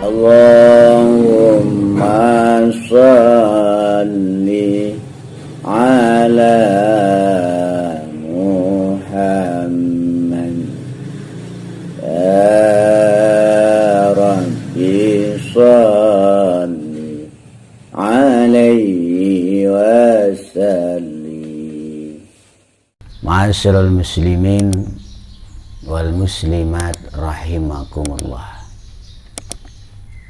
Allahumma salli ala Muhammad ya Rabbi salli alaihi wasallim. Ma'asyiral muslimin wal muslimat rahimakumullah.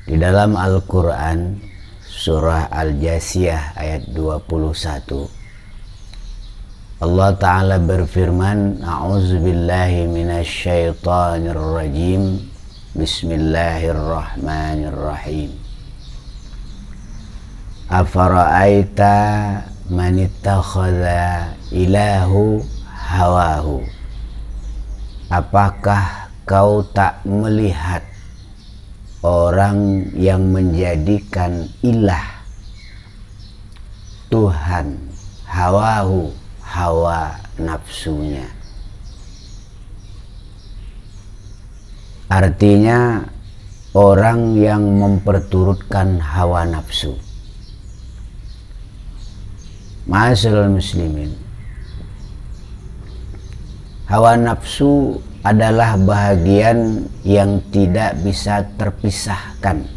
Di dalam Al-Quran surah Al-Jasiyah ayat 21 Allah Ta'ala berfirman, a'udzubillahi minasyaitonir rajim, bismillahirrahmanirrahim. Afara'aita man ittakhadha ilahu hawahu. Apakah kau tak melihat orang yang menjadikan ilah Tuhan hawahu, hawa nafsunya? Artinya orang yang memperturutkan hawa nafsu. Ma'asyiral muslimin, hawa nafsu adalah bahagian yang tidak bisa terpisahkan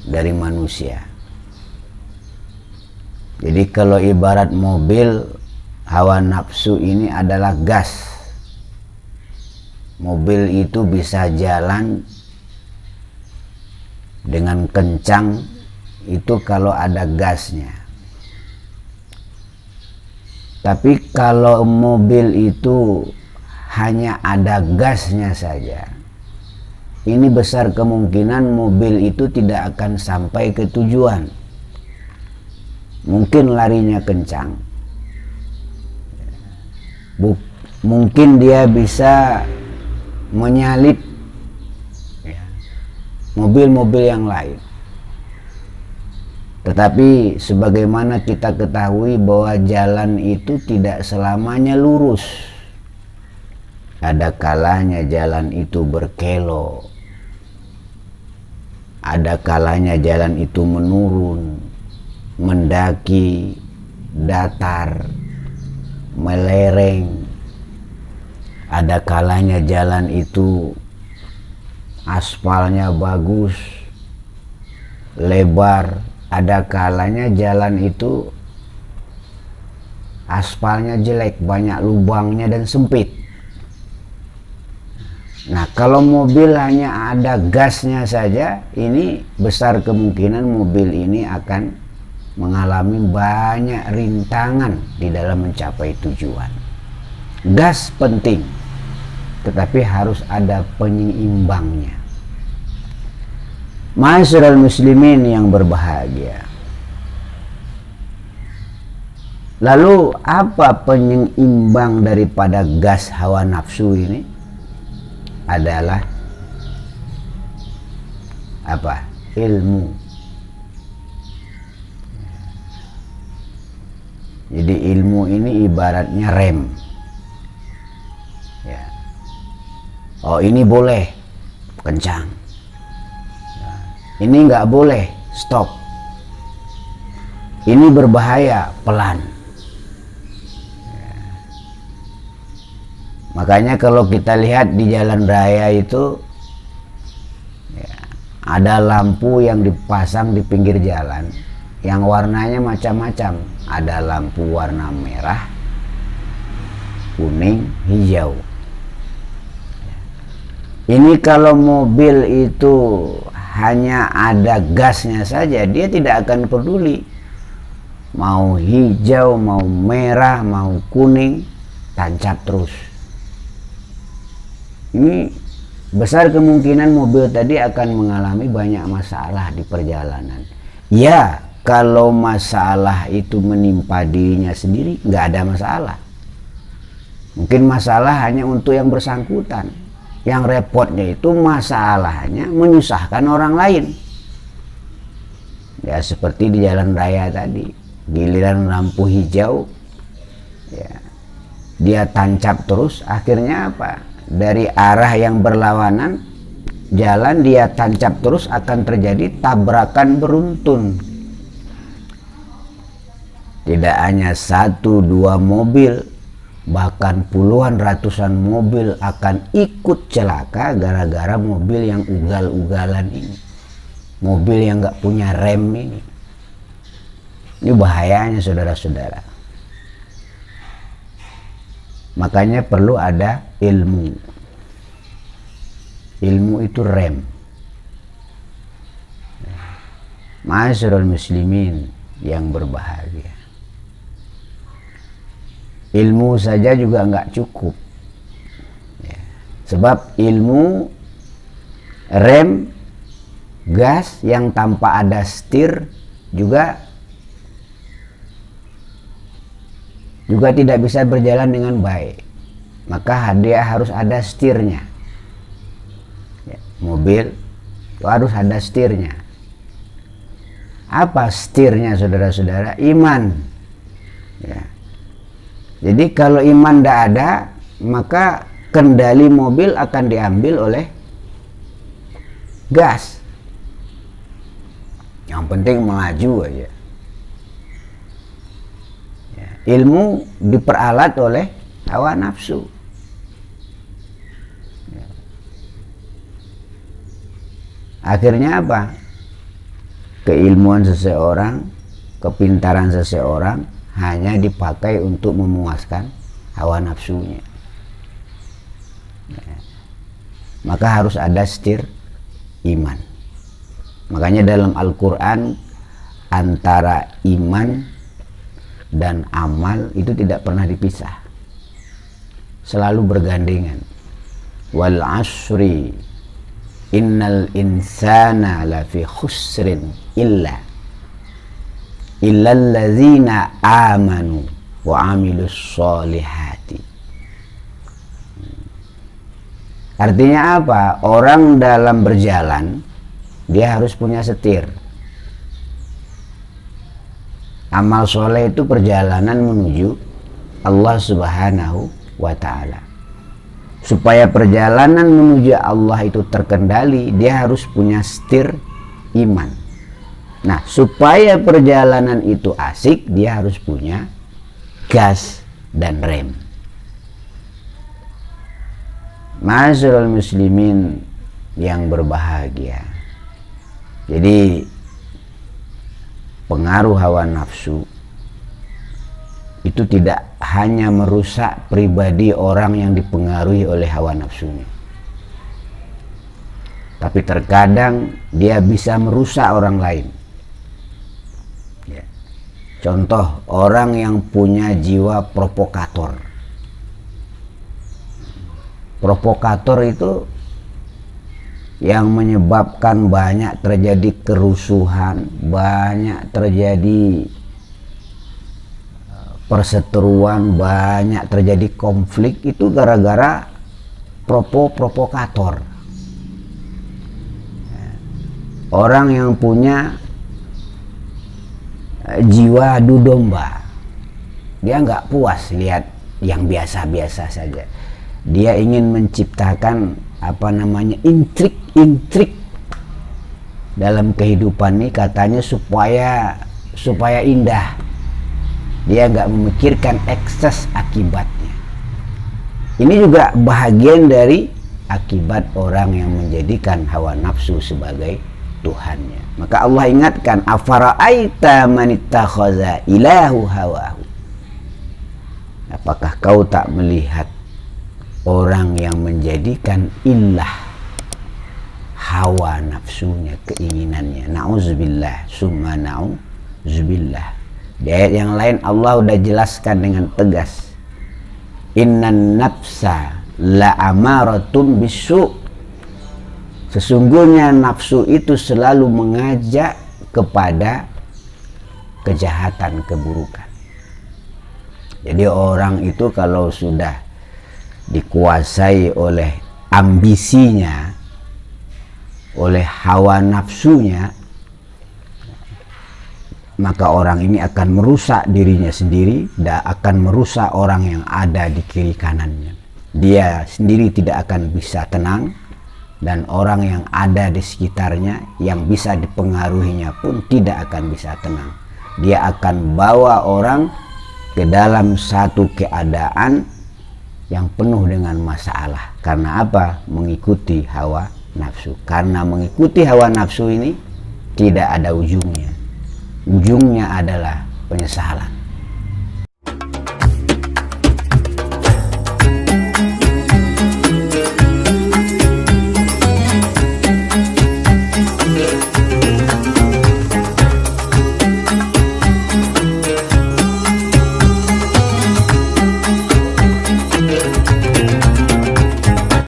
dari manusia. Jadi kalau ibarat mobil, hawa nafsu ini adalah gas. Mobil itu bisa jalan dengan kencang itu kalau ada gasnya. Tapi kalau mobil itu hanya ada gasnya saja, ini besar kemungkinan mobil itu tidak akan sampai ke tujuan. Mungkin larinya kencang, mungkin dia bisa menyalip mobil-mobil yang lain. Tetapi sebagaimana kita ketahui bahwa jalan itu tidak selamanya lurus. Ada kalanya jalan itu berkelok, ada kalanya jalan itu menurun, mendaki, datar, melereng. Ada kalanya jalan itu aspalnya bagus, lebar. Ada kalanya jalan itu aspalnya jelek, banyak lubangnya dan sempit. Nah, kalau mobil hanya ada gasnya saja, ini besar kemungkinan mobil ini akan mengalami banyak rintangan di dalam mencapai tujuan. Gas penting, tetapi harus ada penyeimbangnya. Ma'asyiral muslimin yang berbahagia. Lalu apa penyeimbang daripada gas hawa nafsu ini? Adalah apa? Ilmu. Jadi ilmu ini ibaratnya rem ya. Oh, ini boleh kencang, ini nggak boleh stop, ini berbahaya pelan. Makanya kalau kita lihat di jalan raya itu ya, ada lampu yang dipasang di pinggir jalan yang warnanya macam-macam. Ada lampu warna merah, kuning, hijau. Ini kalau mobil itu hanya ada gasnya saja, dia tidak akan peduli mau hijau, mau merah, mau kuning, tancap terus. Ini besar kemungkinan mobil tadi akan mengalami banyak masalah di perjalanan. Ya, kalau masalah itu menimpa dirinya sendiri, nggak ada masalah. Mungkin masalah hanya untuk yang bersangkutan. Yang repotnya itu masalahnya menyusahkan orang lain. Ya, seperti di jalan raya tadi, giliran lampu hijau, ya, dia tancap terus, akhirnya apa? Dari arah yang berlawanan jalan dia tancap terus akan terjadi tabrakan beruntun. Tidak hanya satu dua mobil, bahkan puluhan ratusan mobil akan ikut celaka gara-gara mobil yang ugal-ugalan ini, mobil yang nggak punya rem ini. Ini bahayanya saudara-saudara. Makanya perlu ada ilmu. Ilmu itu rem. Ma'asyiral muslimin yang berbahagia, ilmu saja juga nggak cukup ya. Sebab ilmu, rem, gas yang tanpa ada setir juga tidak bisa berjalan dengan baik. Maka dia harus ada setirnya ya. Mobil itu harus ada setirnya. Apa setirnya saudara-saudara? Iman ya. Jadi kalau iman tidak ada, maka kendali mobil akan diambil oleh gas. Yang penting melaju aja ya. Ilmu diperalat oleh hawa nafsu ya. Akhirnya apa? Keilmuan seseorang, kepintaran seseorang hanya dipakai untuk memuaskan hawa nafsunya ya. Maka harus ada setir iman. Makanya dalam Al-Quran antara iman dan amal itu tidak pernah dipisah, selalu bergandengan. Wal asri innal insana lafi khusrin illallazina amanu wa amilus solihati. Artinya apa? Orang dalam berjalan dia harus punya setir. Amal soleh itu perjalanan menuju Allah Subhanahu wa ta'ala. Supaya perjalanan menuju Allah itu terkendali, dia harus punya setir iman. Nah, supaya perjalanan itu asik, dia harus punya gas dan rem. Ma'asyiral muslimin yang berbahagia. Jadi pengaruh hawa nafsu itu tidak hanya merusak pribadi orang yang dipengaruhi oleh hawa nafsunya, tapi terkadang dia bisa merusak orang lain. Contoh, orang yang punya jiwa provokator. Provokator itu yang menyebabkan banyak terjadi kerusuhan, banyak terjadi perseteruan, banyak terjadi konflik, itu gara-gara provokator. Orang yang punya jiwa adu domba, dia nggak puas lihat yang biasa-biasa saja. Dia ingin menciptakan intrik dalam kehidupan ini, katanya supaya indah. Dia nggak memikirkan ekses akibatnya. Ini juga bahagian dari akibat orang yang menjadikan hawa nafsu sebagai Tuhannya. Maka Allah ingatkan, afara'aita man ittakhadha ilahu hawahu. Apakah kau tak melihat orang yang menjadikan ilah hawa nafsunya, keinginannya? Na'udzubillah summa na'udzubillah. Di ayat yang lain Allah udah jelaskan dengan tegas, innan nafsa la amaratum bisu'. Sesungguhnya nafsu itu selalu mengajak kepada kejahatan, keburukan. Jadi orang itu kalau sudah dikuasai oleh ambisinya, oleh hawa nafsunya, maka orang ini akan merusak dirinya sendiri dan akan merusak orang yang ada di kiri kanannya. Dia sendiri tidak akan bisa tenang, dan orang yang ada di sekitarnya yang bisa dipengaruhinya pun tidak akan bisa tenang. Dia akan bawa orang ke dalam satu keadaan yang penuh dengan masalah. Karena apa? Mengikuti hawa nafsu. Karena mengikuti hawa nafsu ini tidak ada ujungnya. Ujungnya adalah penyesalan.